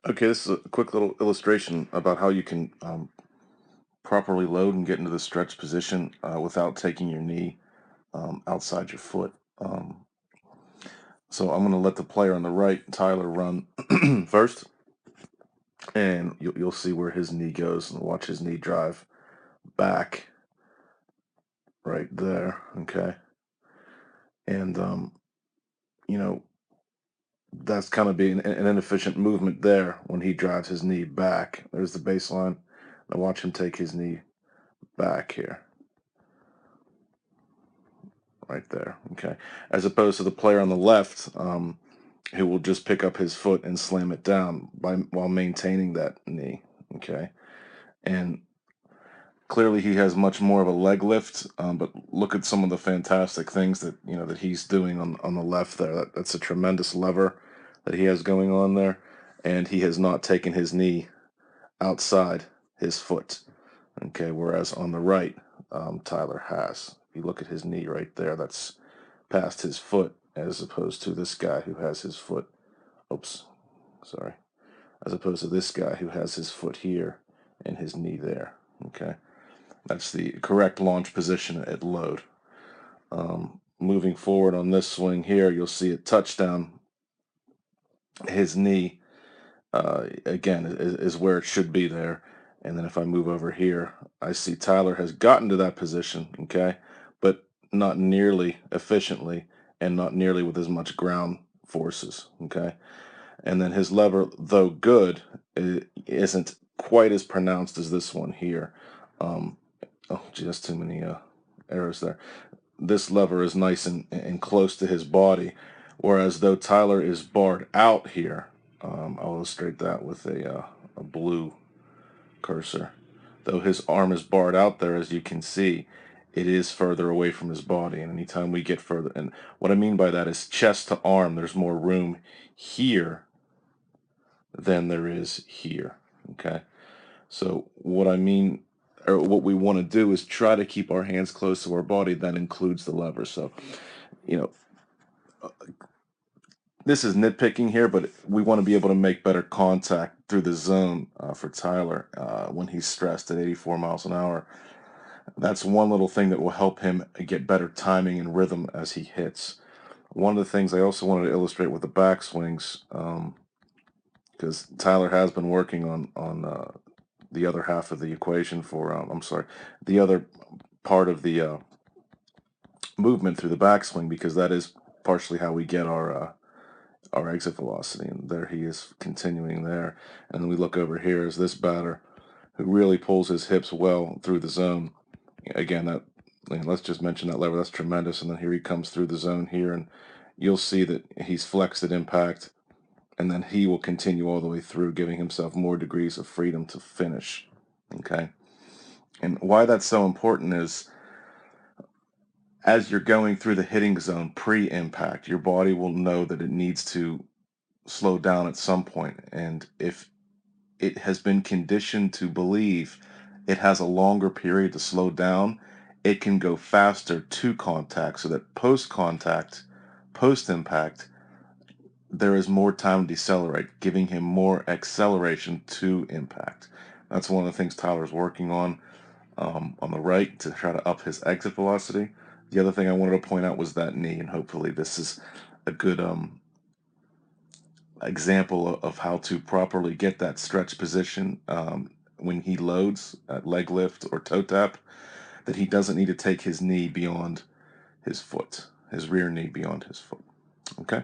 Okay, this is a quick little illustration about how you can properly load and get into the stretch position without taking your knee outside your foot. So I'm going to let the player on the right, Tyler, run first, and you'll see where his knee goes and watch his knee drive back right there. Okay, and you know that's kind of being an inefficient movement there when he drives his knee back. There's the baseline. Now watch him take his knee back here. Right there. Okay. As opposed to the player on the left, who will just pick up his foot and slam it down while maintaining that knee. Okay. And clearly he has much more of a leg lift. But look at some of the fantastic things that that he's doing on the left there. That's a tremendous lever that he has going on there, and he has not taken his knee outside his foot. Okay. Whereas on the right, Tyler has. If you look at his knee right there, that's past his foot, as opposed to this guy who has his foot, oops, sorry, as opposed to this guy who has his foot here and his knee there. Okay, that's the correct launch position at load. Moving forward on this swing here, you'll see it touch down. His knee, again, is where it should be there. And then if I move over here, I see Tyler has gotten to that position, okay, but not nearly efficiently and not nearly with as much ground forces, okay. And then his lever, though good, isn't quite as pronounced as this one here. Um, oh, gee, that's too many arrows there. This lever is nice and close to his body, whereas though Tyler is barred out here, I'll illustrate that with a blue cursor. Though his arm is barred out there, as you can see, it is further away from his body. And anytime we get further, and what I mean by that is chest to arm, there's more room here than there is here. Okay. So what I mean, or what we want to do is try to keep our hands close to our body. That includes the lever. So, you know, this is nitpicking here, but we want to be able to make better contact through the zone for Tyler when he's stressed at 84 miles an hour. That's one little thing that will help him get better timing and rhythm as he hits. One of the things I also wanted to illustrate with the backswings, because Tyler has been working on the other half of the equation for I'm sorry, the other part of the movement through the backswing, because that is partially how we get our exit velocity. And there he is continuing there. And then we look over here as this batter who really pulls his hips well through the zone. Again, that let's just mention that lever. That's tremendous. And then here he comes through the zone here, and you'll see that he's flexed at impact, and then he will continue all the way through, giving himself more degrees of freedom to finish. Okay. And why that's so important is as you're going through the hitting zone pre-impact, your body will know that it needs to slow down at some point. And if it has been conditioned to believe it has a longer period to slow down, it can go faster to contact so that post contact, post impact, there is more time to decelerate, giving him more acceleration to impact. That's one of the things Tyler's working on the right to try to up his exit velocity. The other thing I wanted to point out was that knee, and hopefully this is a good example of how to properly get that stretch position when he loads at leg lift or toe tap, that he doesn't need to take his knee beyond his foot, his rear knee beyond his foot. Okay.